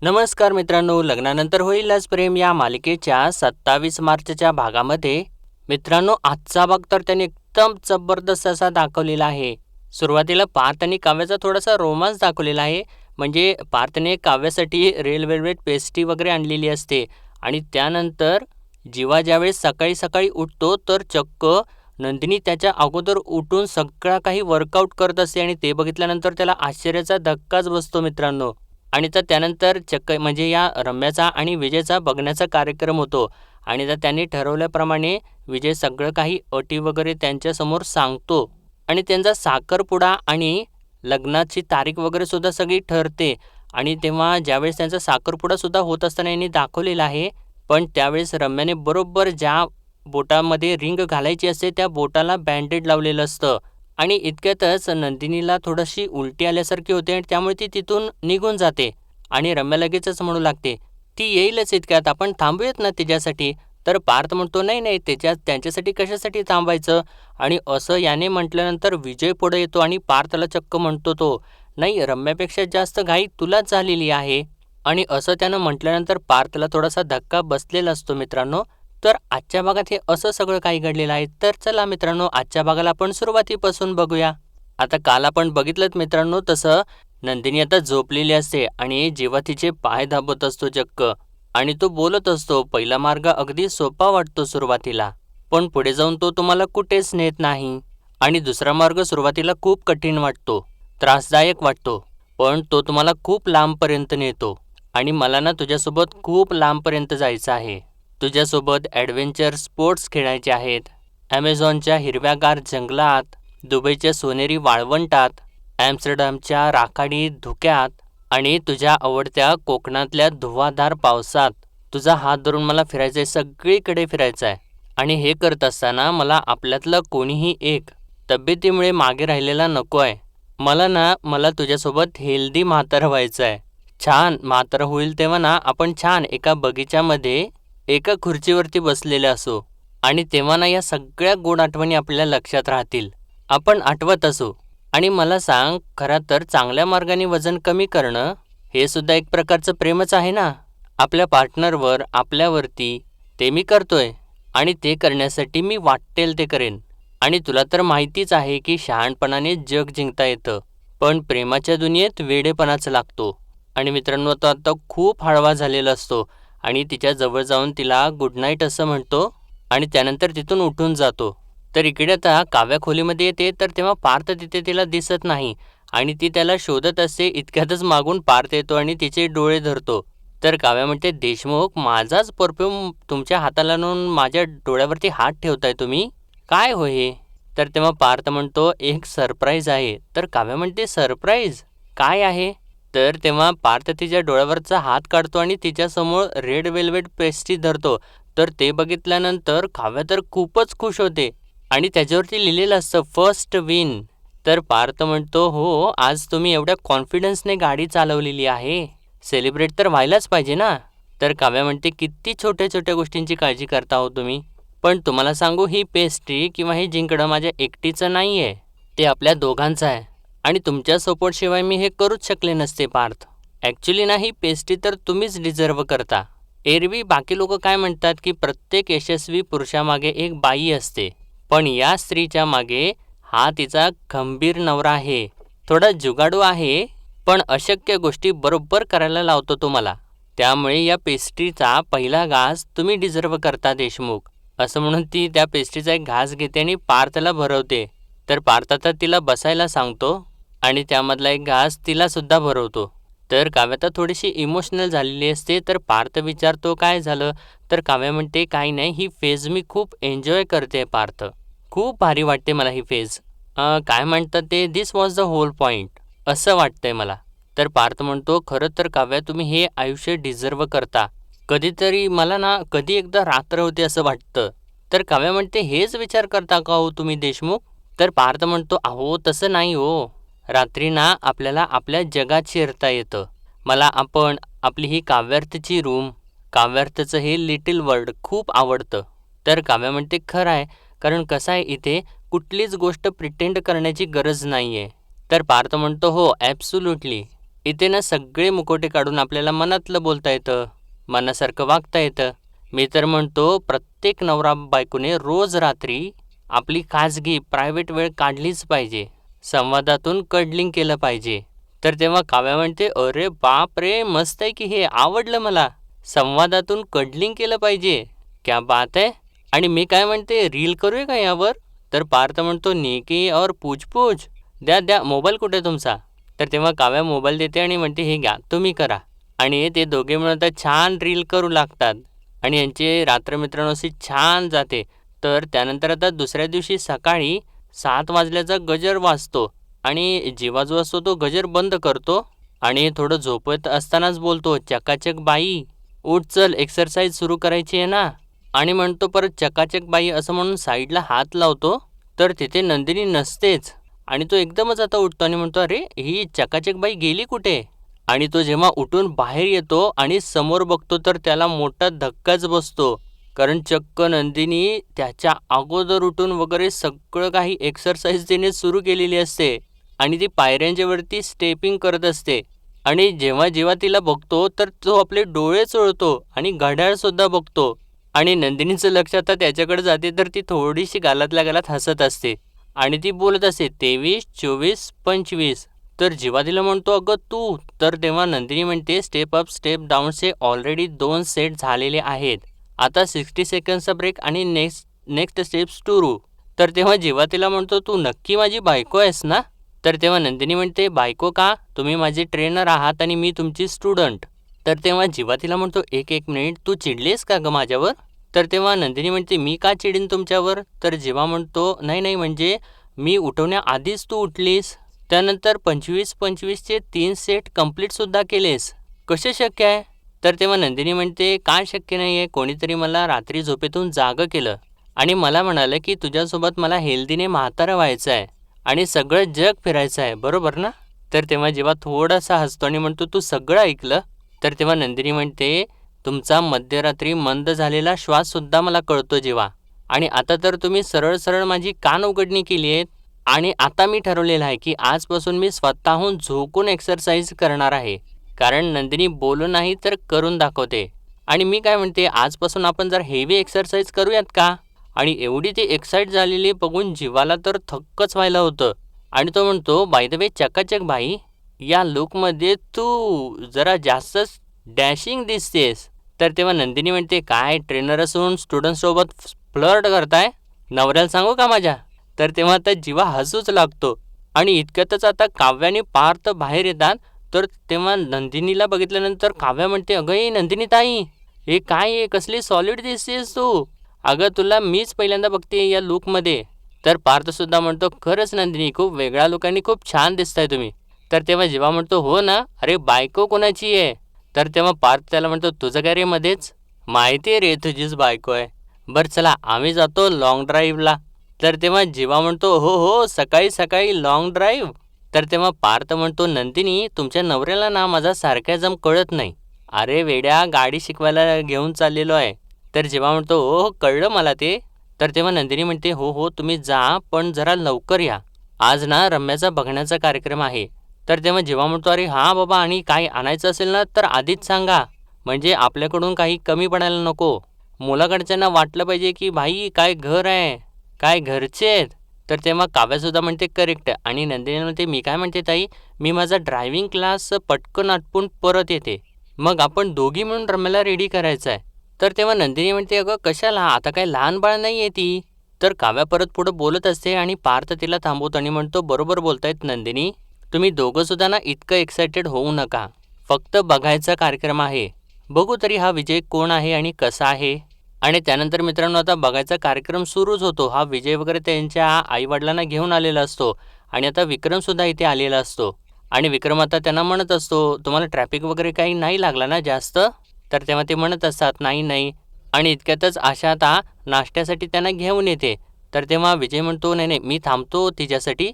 नमस्कार मित्रांनो, लग्नानंतर होईलच प्रेम या मालिकेच्या 27 मार्चच्या भागामध्ये मित्रांनो आजचा भाग तर त्यांनी एकदम जबरदस्त असा दाखवलेला आहे. सुरुवातीला पार्थ आणि काव्याचा थोडासा रोमांस दाखवलेला आहे. म्हणजे पार्थने काव्यासाठी रेड वेल्वेट पेस्ट्री वगैरे आणलेली असते आणि त्यानंतर जीवा ज्यावेळेस सकाळी सकाळी उठतो तर चक्क नंदिनी त्याच्या अगोदर उठून सगळा काही वर्कआउट करत असते आणि ते बघितल्यानंतर त्याला आश्चर्याचा धक्काच बसतो मित्रांनो. आणि तर त्यानंतर चक्क म्हणजे या रम्याचा आणि विजयचा बघण्याचा कार्यक्रम होतो आणि तर त्यांनी ठरवल्याप्रमाणे विजय सगळं काही अटी वगैरे त्यांच्यासमोर सांगतो आणि त्यांचा साखरपुडा आणि लग्नाची तारीख वगैरे सुद्धा सगळी ठरते. आणि तेव्हा ज्यावेळेस त्यांचा साखरपुडा सुद्धा होत असताना यांनी दाखवलेला आहे. पण त्यावेळेस रम्याने बरोबर ज्या बोटामध्ये रिंग घालायची असते त्या बोटाला बँडेड लावलेलं असतं आणि इतक्यातच नंदिनीला थोडीशी उलटी आल्यासारखी होते आणि त्यामुळे ती तिथून निघून जाते आणि रम्या लगेचच म्हणू लागते, ती येईलच इतक्यात, आपण थांबूयात ना तिच्यासाठी. तर पार्थ म्हणतो, नाही नाही त्यांच्यासाठी कशासाठी थांबायचं. आणि असं याने म्हटल्यानंतर विजय पुढे येतो आणि पार्थला चक्क म्हणतो तो, नाही रम्यापेक्षा जास्त घाई तुलाच झालेली आहे. आणि असं त्यानं म्हटल्यानंतर पार्थला थोडासा धक्का बसलेला असतो मित्रांनो. तर आजच्या भागात हे असं सगळं काही घडलेलं आहे. तर चला मित्रांनो, आजच्या भागाला आपण सुरुवातीपासून बघूया. आता काल आपण बघितलं मित्रांनो तसं नंदिनी आता झोपलेली असते आणि जेव्हा तिचे पाय दाबत असतो चक्क आणि तो बोलत असतो, पहिला मार्ग अगदी सोपा वाटतो सुरुवातीला, पण पुढे जाऊन तो तुम्हाला कुठेच नेत नाही. आणि दुसरा मार्ग सुरुवातीला खूप कठीण वाटतो, त्रासदायक वाटतो, पण तो तुम्हाला खूप लांबपर्यंत नेतो. आणि मला ना तुझ्यासोबत खूप लांबपर्यंत जायचं आहे. तुझ्यासोबत ॲडव्हेंचर स्पोर्ट्स खेळायचे आहेत. ॲमेझॉनच्या हिरव्यागार जंगलात, दुबईच्या सोनेरी वाळवंटात, ॲम्स्टरडॅमच्या राखाडी धुक्यात आणि तुझ्या आवडत्या कोकणातल्या धुवाधार पावसात. तुझा हात धरून मला फिरायचं आहे, सगळीकडे फिरायचं आहे. आणि हे करत असताना मला आपल्यातलं कोणीही एक तब्येतीमुळे मागे राहिलेला नको आहे. मला तुझ्यासोबत हेल्दी म्हातारं व्हायचं आहे. छान म्हातारं होईल तेव्हा ना आपण छान एका बगीच्यामध्ये एका खुर्चीवरती बसलेले असू आणि तेव्हा ना या सगळ्या गोड आठवणी आपल्या लक्षात राहतील, आपण आठवत असू. आणि मला सांग, खरं तर चांगल्या मार्गाने वजन कमी करणं हे सुद्धा एक प्रकारचं प्रेमच आहे ना आपल्या पार्टनरवर, आपल्यावरती. ते मी करतोय आणि ते करण्यासाठी मी वाटेल ते करेन. आणि तुला तर माहितीच आहे की शहाणपणाने जग जिंकता येतं, पण प्रेमाच्या दुनियेत वेडेपणाच लागतो. आणि मित्रांनो तो आता खूप हळवा झालेला असतो आणि तिच्या जवळ जाऊन तिला गुड नाईट असं म्हणतो आणि त्यानंतर तिथून उठून जातो. तर इकडे आता काव्या खोलीमध्ये येते तर तेव्हा पार्थ तिथे तिला दिसत नाही आणि ती त्याला शोधत असते. इतक्यातच मागून पार्थ येतो आणि तिचे डोळे धरतो. तर काव्या म्हणते, देशमुख, माझाच परफ्यूम तुमच्या हाताला लावून माझ्या डोळ्यावरती हात ठेवताय तुम्ही, काय हो हे. तर तेव्हा पार्थ म्हणतो, एक सरप्राईज आहे. तर काव्या म्हणते, सरप्राईज काय आहे. तर तेव्हा पार्थ तिच्या डोळ्यावरचा हात काढतो आणि तिच्यासमोर रेड वेल्वेट पेस्ट्री धरतो. तर ते बघितल्यानंतर काव्या तर खूपच खुश होते आणि त्याच्यावरती लिहिलेलं असतं फर्स्ट विन. तर पार्थ म्हणतो, हो, आज तुम्ही एवढ्या कॉन्फिडन्सने गाडी चालवलेली आहे, सेलिब्रेट तर व्हायलाच पाहिजे ना. तर काव्या म्हणते, किती छोट्या छोट्या गोष्टींची काळजी करता हो तुम्ही. पण तुम्हाला सांगू, ही पेस्ट्री किंवा हे जिंकणं माझ्या एकटीचं नाही आहे, ते आपल्या दोघांचं आहे. आणि तुमच्या सपोर्टशिवाय मी हे करूच शकले नसते पार्थ. ॲक्च्युली ना ही पेस्ट्री तर तुम्हीच डिझर्व करता. एरवी बाकी लोक काय म्हणतात की प्रत्येक यशस्वी पुरुषामागे एक बाई असते, पण या स्त्रीच्या मागे हा तिचा खंबीर नवरा आहे. थोडा जुगाडू आहे, पण अशक्य गोष्टी बरोबर करायला लावतो तो मला. त्यामुळे या पेस्ट्रीचा पहिला घास तुम्ही डिझर्व करता देशमुख. असं म्हणून ती त्या पेस्ट्रीचा एक घास घेते आणि पार्थला भरवते. तर पार्थ आता तिला बसायला सांगतो आणि त्यामधला एक घास तिलासुद्धा भरवतो. तर काव्या तर थोडीशी इमोशनल झालेली असते. तर पार्थ विचारतो, काय झालं. तर काव्या म्हणते, काही नाही, ही फेज मी खूप एन्जॉय करते पार्थ, खूप भारी वाटते मला ही फेज. काय म्हणतात ते, दिस वॉज द होल पॉईंट, असं वाटतंय मला. तर पार्थ म्हणतो, खरं तर काव्या तुम्ही हे आयुष्य डिझर्व करता. कधीतरी मला ना कधी एकदा रात्र होते असं वाटतं. तर काव्या म्हणते, हेच विचार करता का हो तुम्ही देशमुख. तर पार्थ म्हणतो, अहो तसं नाही हो, रात्री ना आपल्याला आपल्या जगात शिरता येतं. मला आपली ही काव्यार्थची रूम, काव्यार्थचं हे लिटिल वर्ल्ड खूप आवडतं. तर काव्या म्हणते, खरं आहे, कारण कसं आहे, इथे कुठलीच गोष्ट प्रिटेंड करण्याची गरज नाही आहे. तर पार्थ म्हणतो, हो ॲब्सोल्युटली. इथे ना सगळे मुखवटे काढून आपल्याला मनातलं बोलता येतं, मनासारखं वागता येतं. मी तर म्हणतो प्रत्येक नवरा बायकोने रोज रात्री आपली खाजगी प्रायव्हेट वेळ काढलीच पाहिजे. संवादातून कडलिंग केलं पाहिजे. तर तेव्हा काव्या म्हणते, अरे बाप रे, मस्त आहे की हे, आवडलं मला. संवादातून कडलिंग केलं पाहिजे, क्या बात आहे. आणि मी काय म्हणते, रील करूया का यावर? तर पार्थ म्हणतो, नेकी और पूछ द्या द्या, मोबाईल कुठे तुमचा? तर तेव्हा काव्या मोबाईल देते आणि म्हणते, हे घ्या, तुम्ही करा. आणि ते दोघे मिळून आता छान रील करू लागतात आणि यांची रात्र मित्रांनो अशी छान जाते. तर त्यानंतर आता दुसऱ्या दिवशी सकाळी 7 वाजल्याचा गजर वाजतो आणि जीवा जो असतो तो गजर बंद करतो आणि थोडं झोपत असतानाच बोलतो, चकाचक बाई उठ, चल एक्सरसाइज सुरू करायची आहे ना. आणि म्हणतो परत चकाचक बाई असं म्हणून साईडला हात लावतो, तर तिथे नंदिनी नसतेच. आणि तो एकदमच आता उठतो आणि म्हणतो, अरे ही चकाचक बाई गेली कुठे? आणि तो जेव्हा उठून बाहेर येतो आणि समोर बघतो तर त्याला मोठा धक्काच बसतो. कारण चक्क नंदिनी त्याच्या अगोदर उठून वगैरे सगळं काही एक्सरसाइज तिने सुरू केलेली असते आणि ती पायऱ्यांच्या वरती स्टेपिंग करत असते. आणि जेव्हा जेव्हा तिला बघतो तर तो आपले डोळे चोळतो आणि घड्याळसुद्धा बघतो. आणि नंदिनीचं लक्ष आता त्याच्याकडे जाते तर ती थोडीशी गालातल्या गालात हसत असते आणि ती बोलत असते 23, 24, 25. तर जीवा तिला म्हणतो, अगं तू. तर तेव्हा नंदिनी म्हणते, स्टेप अप स्टेप डाऊनचे ऑलरेडी 2 सेट झालेले आहेत. आता 60 सेकंडचा ब्रेक आणि नेक्स्ट नेक्स्ट स्टेप्स टू. तर तेव्हा जीवा तिला म्हणतो, तू नक्की माझी बायको आहेस ना? तर तेव्हा नंदिनी म्हणते, बायको का? तुम्ही माझे ट्रेनर आहात आणि मी तुमची स्टुडंट. तर तेव्हा जीवा तिला म्हणतो, एक एक मिनिट, तू चिडलीस का गं माझ्यावर? तर तेव्हा नंदिनी म्हणते, मी का चिडीन तुमच्यावर? तर जीवा म्हणतो, नाही नाही, म्हणजे मी उठवण्याआधीच तू उठलीस. त्यानंतर 25-25चे 3 सेट कंप्लीटसुद्धा केलेस. कसे शक्य आहे? तर तेव्हा नंदिनी म्हणते, काय शक्य नाही आहे? कोणीतरी मला रात्री झोपेतून जागं केलं आणि मला म्हणालं की तुझ्यासोबत मला हेल्दीने म्हातारं व्हायचं आहे आणि सगळं जग फिरायचं आहे, बरोबर ना? तर तेव्हा जेव्हा थोडासा हसतो आणि म्हणतो, तू सगळं ऐकलं? तर तेव्हा नंदिनी म्हणते, तुमचा मध्यरात्री मंद झालेला श्वाससुद्धा मला कळतो जेव्हा. आणि आता तर तुम्ही सरळ सरळ माझी कान उघडणी केली आहेत. आणि आता मी ठरवलेलं आहे की आजपासून मी स्वतःहून झोकून एक्सरसाइज करणार आहे. कारण नंदिनी बोलून नाही तर करून दाखवते. आणि मी काय म्हणते, आजपासून आपण जर हेवी एक्सरसाइज करूयात का? आणि एवढी ती एक्साइट झालेली बघून जीवाला तर थक्कच व्हायला होतं. आणि तो म्हणतो, बाय द वे चकाचक बाई, या लुकमध्ये तू जरा जास्तच डॅशिंग दिसतेस. तर तेव्हा नंदिनी म्हणते, काय ट्रेनर असून स्टुडंटसोबत फ्लर्ट करताय? नवऱ्याला सांगू का माझ्या? तर तेव्हा आता जीवा हसूच लागतो. आणि इतक्यातच आता काव्य आणि पार्थ बाहेर येतात. तर तेव्हा नंदिनीला बघितल्यानंतर काव्या म्हणते, अगं ही नंदिनी ताई, हे काय आहे, कसली सॉलिड दिसतेस तू. अगं तुला मीच पहिल्यांदा बघते या लुकमध्ये. तर पार्थसुद्धा म्हणतो, खरंच नंदिनी, खूप वेगळ्या लुकांनी खूप छान दिसताय तुम्ही. तर तेव्हा जीवा म्हणतो, हो ना, अरे बायको कोणाची आहे? तर तेव्हा पार्थ त्याला म्हणतो, तुझं काय रे मध्येच? माहिती आहे रे तुझीच बायको आहे. बरं चला आम्ही जातो लाँग ड्राईव्हला. तर तेव्हा जीवा म्हणतो, हो हो, सकाळी सकाळी लाँग ड्राईव्ह. तर तेव्हा पार्थ म्हणतो, नंदिनी तुमच्या नवऱ्याला ना माझा सार्कॅझम कळत नाही. अरे वेड्या, गाडी शिकवायला घेऊन चाललेलो आहे. तर जीवा म्हणतो, हो हो कळलं मला ते. तर तेव्हा नंदिनी म्हणते, हो हो तुम्ही जा, पण जरा लवकर या, आज ना रम्याचा बघण्याचा कार्यक्रम आहे. तर तेव्हा जीवा म्हणतो, अरे हां बाबा, आणि काही आणायचं असेल ना तर आधीच सांगा, म्हणजे आपल्याकडून काही कमी पडायला नको. मुलाकडच्यांना वाटलं पाहिजे की भाई काय घर आहे, काय घरचे आहेत. तर तेव्हा काव्यासुद्धा म्हणते, करेक्ट. आणि नंदिनी म्हणते, मी काय म्हणते ताई, मी माझा ड्रायव्हिंग क्लास पटकन आटपून परत येते, मग आपण दोघी मिळून रम्याला रेडी करायचं आहे. तर तेव्हा नंदिनी म्हणते, अगं कशाला, आता काय लहान बाळ नाही आहे ती. तर काव्या परत पुढं बोलत असते आणि पार्थ तिला थांबवतो आणि म्हणतो, बरोबर बोलतायत नंदिनी, तुम्ही दोघंसुद्धा ना इतकं एक्सायटेड होऊ नका, फक्त बघायचा कार्यक्रम आहे. बघू तरी हा विजय कोण आहे आणि कसा आहे. आणि त्यानंतर मित्रांनो आता बघायचा कार्यक्रम सुरूच होतो. हा विजय वगैरे त्यांच्या आईवडिलांना घेऊन आलेला असतो आणि आता विक्रमसुद्धा इथे आलेला असतो. आणि विक्रम आता त्यांना म्हणत असतो, तुम्हाला ट्रॅफिक वगैरे काही नाही लागला ना जास्त? तर तेव्हा ते म्हणत असतात, नाही नाही. आणि इतक्यातच आशा आता नाश्त्यासाठी त्यांना घेऊन येते. तर तेव्हा विजय म्हणतो, नाही नाही, मी थांबतो तिच्यासाठी,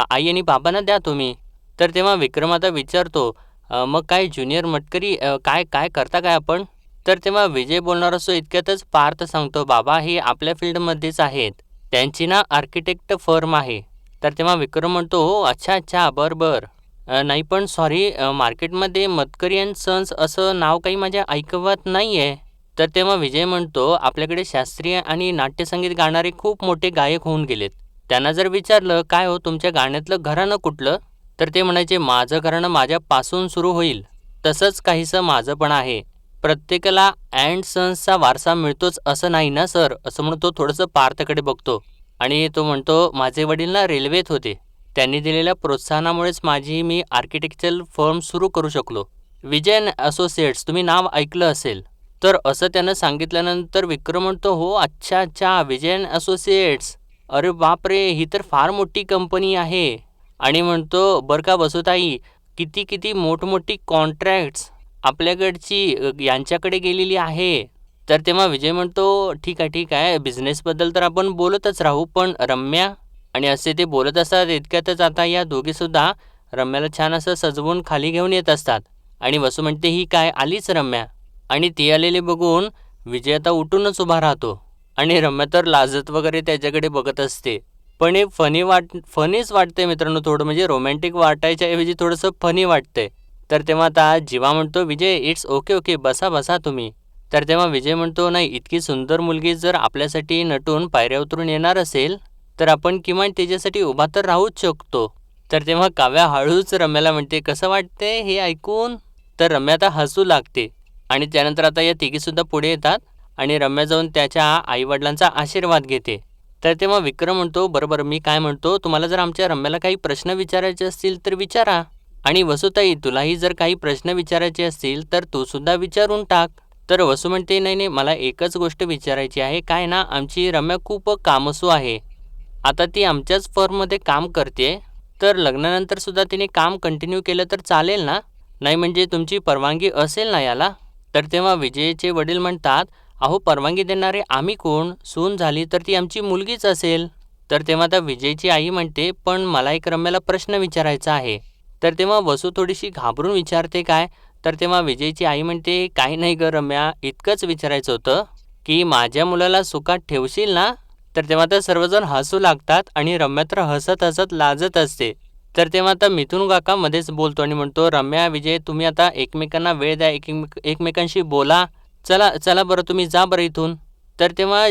आई आणि बाबांना द्या तुम्ही. तर तेव्हा विक्रम आता विचारतो, मग काय ज्युनियर मटकरी, काय काय करता काय आपण? तर तेव्हा विजय बोलणार असतो. इतक्यातच पार्थ सांगतो, बाबा हे आपल्या फील्डमध्येच आहेत, त्यांची ना आर्किटेक्ट फर्म आहे. तर तेव्हा विक्रम म्हणतो, हो अच्छा अच्छा, बरं बरं. नाही पण सॉरी मार्केटमध्ये मतकरी अँड सन्स असं नाव काही माझ्या ऐकवत नाही आहे. तर तेव्हा विजय म्हणतो, आपल्याकडे शास्त्रीय आणि नाट्यसंगीत गाणारे खूप मोठे गायक होऊन गेलेत. त्यांना जर विचारलं, काय हो तुमच्या गाण्यातलं घराणं कुठलं? तर ते म्हणायचे, माझं घराणं माझ्यापासून सुरू होईल. तसंच काहीसं माझं पण आहे. प्रत्येकाला अँड सन्सचा वारसा मिळतोच असं नाही ना सर, असं म्हणून तो थोडंसं पार्थकडे बघतो. आणि तो म्हणतो, माझे वडील ना रेल्वेत होते. त्यांनी दिलेल्या प्रोत्साहनामुळेच मी आर्किटेक्चरल फर्म सुरू करू शकलो. विजय अँड असोसिएट्स तुम्ही नाव ऐकलं असेल. तर असं त्यानं सांगितल्यानंतर विक्रम म्हणतो, हो अच्छा अच्छा, विजय अँड असोसिएट्स. अरे बापरे, ही तर फार मोठी कंपनी आहे. आणि म्हणतो, बरं का वसुताई, किती किती मोठमोठी कॉन्ट्रॅक्ट्स आपल्याकडची यांच्याकडे गेलेली आहे. तर तेव्हा विजय म्हणतो, ठीक आहे ठीक आहे, बिझनेसबद्दल तर आपण बोलतच राहू, पण रम्या. आणि असे ते बोलत असतात. इतक्यातच आता या दोघीसुद्धा रम्याला छान असं सजवून खाली घेऊन येत असतात. आणि वसू म्हणते, ही काय आलीच रम्या. आणि ती आलेली बघून विजय आता उठूनच उभा राहतो. आणि रम्या तर लाजत वगैरे त्याच्याकडे बघत असते. पण हे फनीच वाटते मित्रांनो, थोडं म्हणजे रोमॅन्टिक वाटायच्या ऐवजी थोडंसं फनी वाटतंय. तर तेव्हा आता जीवा म्हणतो, विजय इट्स ओके ओके, बसा बसा तुम्ही. तर तेव्हा विजय म्हणतो, नाही, इतकी सुंदर मुलगी जर आपल्यासाठी नटून पायऱ्या उतरून येणार असेल तर आपण किमान त्याच्यासाठी उभा तर राहूच शकतो. तर तेव्हा काव्या हळूच रम्याला म्हणते, कसं वाटते हे ऐकून? तर रम्या आता हसू लागते. आणि त्यानंतर आता या तिघीसुद्धा पुढे येतात आणि रम्या जाऊन त्याच्या आईवडिलांचा आशीर्वाद घेते. तर तेव्हा विक्रम म्हणतो, बरोबर मी काय म्हणतो, तुम्हाला जर आमच्या रम्याला काही प्रश्न विचारायचे असतील तर विचारा. आणि वसुताई, तुलाही जर काही प्रश्न विचारायचे असतील तर तू सुद्धा विचारून टाक. तर वसू म्हणते, नाही नाही, मला एकच गोष्ट विचारायची आहे. काय ना, आमची रम्या खूप कामसू आहे. आता ती आमच्याच फर्ममध्ये काम करते, तर लग्नानंतर सुद्धा तिने काम कंटिन्यू केलं तर चालेल ना? नाही म्हणजे तुमची परवानगी असेल ना याला? तर तेव्हा विजयचे वडील म्हणतात, अहो परवानगी देणारे आम्ही कोण? सून झाली तर ती आमची मुलगीच असेल. तर तेव्हा आता विजयची आई म्हणते, पण मला एक रम्याला प्रश्न विचारायचा आहे. तर तेव्हा वसू थोडीशी घाबरून विचारते, काय? तर तेव्हा विजयची आई म्हणते, काही नाही गं रम्या, इतकंच विचारायचं होतं की माझ्या मुलाला सुखात ठेवशील ना? तर तेव्हा तर सर्वजण हसू लागतात आणि रम्या तर हसत हसत लाजत असते. तर तेव्हा आता मिथुन काका मध्येच बोलतो आणि म्हणतो, रम्या विजय तुम्ही आता एकमेकांना वेळ द्या, एकमेकांशी बोला. चला चला बरं, तुम्ही जा बरं इथून. तर तेव्हा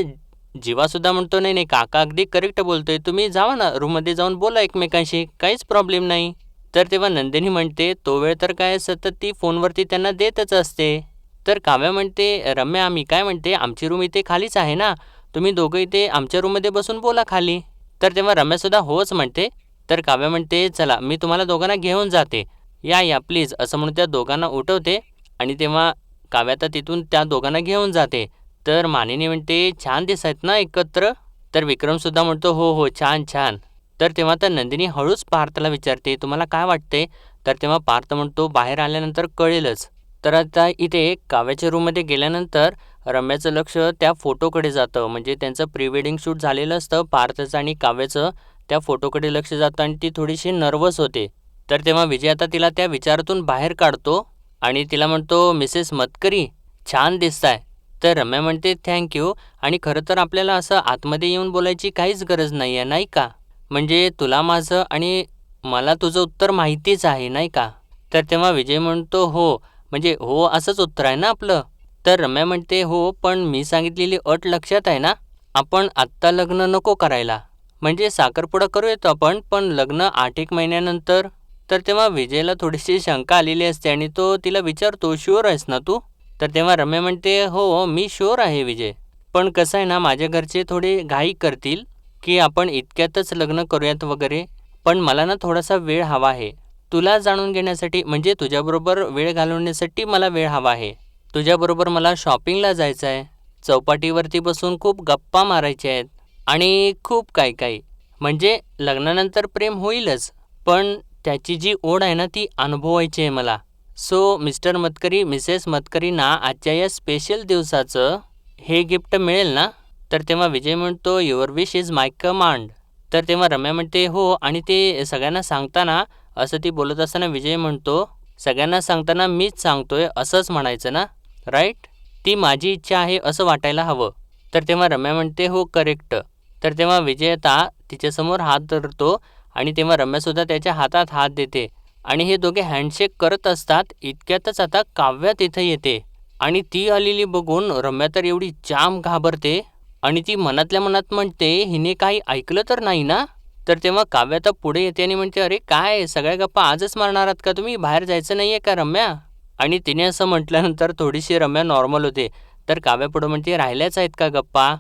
जीवासुद्धा म्हणतो, नाही नाही काका अगदी करेक्ट बोलतोय, तुम्ही जावा ना रूममध्ये जाऊन बोला एकमेकांशी, काहीच प्रॉब्लेम नाही. तर तेव्हा नंदिनी म्हणते, तो वेळ तर काय सतत ती फोनवरती त्यांना देतच असते. तर काव्या म्हणते, रम्या मी काय म्हणते, आमची रूम इथे खालीच आहे ना, तुम्ही दोघं इथे आमच्या रूममध्ये बसून बोला खाली. तर तेव्हा रम्यासुद्धा होच म्हणते. तर काव्या म्हणते, चला मी तुम्हाला दोघांना घेऊन जाते, या या प्लीज, असं म्हणून त्या दोघांना उठवते. आणि तेव्हा काव्या तर तिथून त्या दोघांना घेऊन जाते. तर मानिनी म्हणते, छान दिसत ना एकत्र? तर विक्रमसुद्धा म्हणतो, हो हो छान छान. तर तेव्हा तर नंदिनी हळूच पार्थला विचारते, तुम्हाला काय वाटते? तर तेव्हा पार्थ म्हणतो, बाहेर आल्यानंतर कळेलच. तर आता इथे काव्याच्या रूममध्ये गेल्यानंतर रम्याचं लक्ष त्या फोटोकडे जातं. म्हणजे त्यांचं प्री वेडिंग शूट झालेलं असतं, पार्थचं आणि काव्याचं. त्या फोटोकडे लक्ष जातं आणि ती थोडीशी नर्वस होते. तर तेव्हा विजय आता तिला त्या विचारातून बाहेर काढतो आणि तिला म्हणतो, मिसेस मतकरी छान दिसताय. तर रम्या म्हणते, थँक्यू. आणि खरं तर आपल्याला असं आतमध्ये येऊन बोलायची काहीच गरज नाही आहे, नाही का? म्हणजे तुला माझं आणि मला तुझं उत्तर माहितीच आहे, नाही का? तर तेव्हा विजय म्हणतो, हो म्हणजे हो असंच उत्तर आहे ना आपलं? तर रम्या म्हणते, हो पण मी सांगितलेली अट लक्षात आहे ना? आपण आत्ता लग्न नको करायला. म्हणजे साखरपुडा करूयात आपण, पण लग्न 8 महिन्यानंतर. तर तेव्हा विजयला थोडीशी शंका आलेली असते आणि तो तिला विचारतो, शुअर आहेस ना तू? तर तेव्हा रम्या म्हणते, हो मी शुअर आहे विजय. पण कसं आहे ना, माझ्या घरचे थोडे घाई करतील की आपण इतक्यातच लग्न करूयात वगैरे. पण मला ना थोडासा वेळ हवा आहे. तुला जाणून घेण्यासाठी, म्हणजे तुझ्याबरोबर वेळ घालवण्यासाठी मला वेळ हवा आहे. तुझ्याबरोबर मला शॉपिंगला जायचं आहे, चौपाटीवरती बसून खूप गप्पा मारायच्या आहेत आणि खूप काही काही. म्हणजे लग्नानंतर प्रेम होईलच, पण त्याची जी ओढ आहे ना ती अनुभवायची आहे मला. सो मिस्टर मतकरी, मिसेस मतकरींना आजच्या या स्पेशल दिवसाचं हे गिफ्ट मिळेल ना? तर तेव्हा विजय म्हणतो, your wish is my command. तर तेव्हा रम्या म्हणते, हो. आणि ते सगळ्यांना सांगताना, असं ती बोलत असताना विजय म्हणतो, सगळ्यांना सांगताना मीच सांगतोय असंच म्हणायचं ना, राईट? ती माझी इच्छा आहे असं वाटायला हवं. तर तेव्हा रम्या म्हणते, हो करेक्ट. तर तेव्हा विजय आता तिच्यासमोर हात धरतो आणि तेव्हा रम्यासुद्धा त्याच्या हातात हात देते. आणि हे दोघे हँडशेक करत असतात. इतक्यातच आता काव्या तिथे येते आणि ती आलेली बघून रम्या तर एवढी जाम घाबरते आणि ती मनातल्या मनात म्हणते, हिने काही ऐकलं तर नाही ना? तर तेव्हा काव्या तर पुढे येते आणि म्हणते, अरे काय सगळ्या गप्पा आजच मारणार आहात का तुम्ही? बाहेर जायचं नाहीये का रम्या? आणि तिने असं म्हटल्यानंतर थोडीशी रम्या नॉर्मल होते. तर काव्या पुढे म्हणते, राहिल्याच आहेत का गप्पा?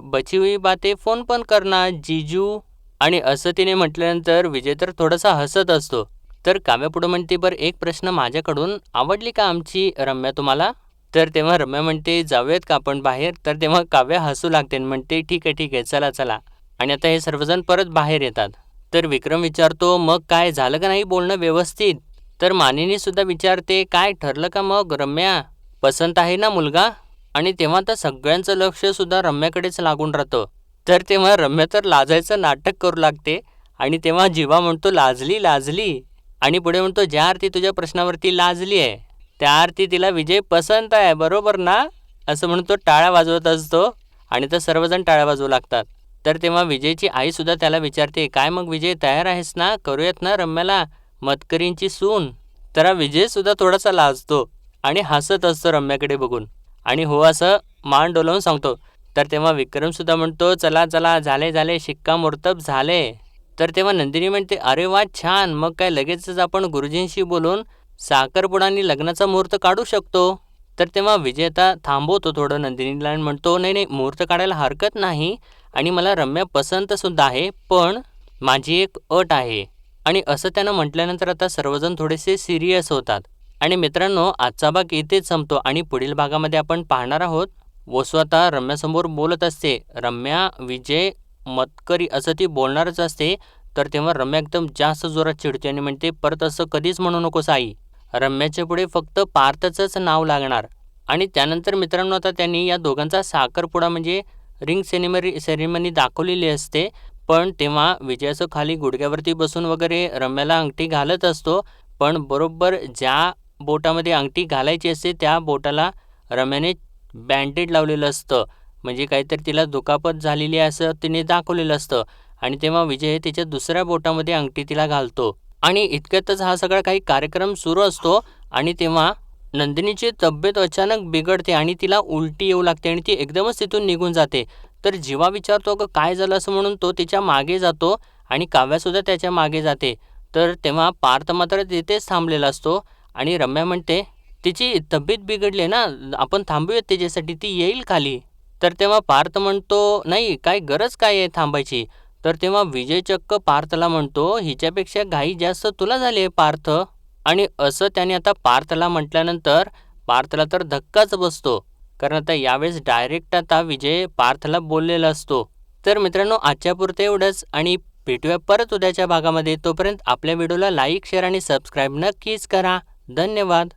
बची हुई बातें फोन पण करना जीजू. आणि असं तिने म्हटल्यानंतर विजय तर थोडासा हसत असतो. तर काव्या पुढे म्हणते, बरं एक प्रश्न माझ्याकडून, आवडली का आमची रम्या तुम्हाला? तर तेव्हा रम्या म्हणते, जाऊयात का आपण बाहेर? तर तेव्हा काव्या हसू लागते आणि म्हणते, ठीक आहे चला चला. आणि आता हे सर्वजण परत बाहेर येतात. तर विक्रम विचारतो, मग काय झालं का नाही बोलणं व्यवस्थित? तर मानिनी सुद्धा विचारते, काय ठरलं का मग रम्या? पसंत आहे ना मुलगा? आणि तेव्हा तर सगळ्यांचं लक्ष सुद्धा रम्याकडेच लागून राहतं. तर तेव्हा रम्या तर लाजायचं नाटक करू लागते आणि तेव्हा जीवा म्हणतो, लाजली. आणि पुढे म्हणतो, ज्या अर्थी तुझ्या प्रश्नावरती लाजली आहे त्या अर्थी तिला विजय पसंत आहे, बरोबर ना? असं म्हणून तो टाळ्या वाजवत असतो आणि तर सर्वजण टाळ्या वाजवू लागतात. तर तेव्हा विजयची आई सुद्धा त्याला विचारते, काय मग विजय तयार आहेस ना? करूयात ना रम्याला मतकरींची सून? तर हा विजय सुद्धा थोडासा लाजतो आणि हसत असतो रम्याकडे बघून आणि हो असं मान डोलावून सांगतो. तर तेव्हा विक्रम सुद्धा म्हणतो, चला झाले शिक्कामोर्तब झाले. तर तेव्हा नंदिनी म्हणते, अरे वा छान, मग काय लगेचच आपण गुरुजींशी बोलून साखरपुडा आणि लग्नाचा मुहूर्त काढू शकतो. तर तेव्हा विजय आता थांबवतो थोडं नंदिनीला आणि म्हणतो, नाही मुहूर्त काढायला हरकत नाही आणि मला रम्या पसंत सुद्धा आहे, पण माझी एक अट आहे. आणि असं त्यानं म्हटल्यानंतर आता सर्वजण थोडेसे सिरियस होतात. आणि मित्रांनो, आजचा भाग इथेच संपतो आणि पुढील भागामध्ये आपण पाहणार आहोत, वसू आता रम्यासमोर बोलत असते, रम्या विजय मतकरी असं ती बोलणारच असते. तर तेव्हा रम्या एकदम जास्त जोरात चिडते आणि म्हणते, परत असं कधीच म्हणू नकोस आई. रम्याच्या पुढे फक्त पार्थचंच नाव लागणार. आणि त्यानंतर मित्रांनो आता त्यांनी या दोघांचा साखरपुडा म्हणजे रिंग सेरेमनी दाखवलेली असते. पण तेव्हा विजय असं खाली गुडघ्यावरती बसून वगैरे रम्याला अंगठी घालत असतो. पण बरोबर ज्या बोटामध्ये अंगठी घालायची असते त्या बोटाला रम्याने बँडेड लावलेलं असतं. म्हणजे काहीतरी तिला दुखापत झालेली आहे असं तिने दाखवलेलं असतं. आणि तेव्हा विजय तिच्या दुसऱ्या बोटामध्ये अंगठी तिला घालतो. आणि इतक्यातच हा सगळा काही कार्यक्रम सुरू असतो आणि तेव्हा नंदिनीची तब्येत अचानक बिघडते आणि तिला उलटी येऊ लागते आणि ती एकदमच तिथून निघून जाते. तर जीवा विचारतो, अगं काय झालं असं म्हणून तो तिच्या मागे जातो आणि काव्यासुद्धा त्याच्या मागे जाते. तर तेव्हा पार्थ मात्र तिथेच थांबलेला असतो आणि रम्या म्हणते, तिची तब्येत बिघडली ना, आपण थांबूयात तिच्यासाठी, ती येईल खाली. तर तेव्हा पार्थ म्हणतो, नाही काय गरज काय आहे थांबायची? तर तेव्हा विजय चक्क पार्थला म्हणतो, हिच्यापेक्षा घाई जास्त तुला झाली आहे पार्थ. आणि असं त्याने आता पार्थला म्हटल्यानंतर पार्थला तर धक्काच बसतो. कारण आता यावेळेस डायरेक्ट आता विजय पार्थला बोललेला असतो. तर मित्रांनो, आजच्या पुरते एवढंच आणि भेटूया परत उद्याच्या भागामध्ये. तोपर्यंत आपल्या व्हिडिओला लाईक, शेअर आणि सबस्क्राईब नक्कीच करा. धन्यवाद.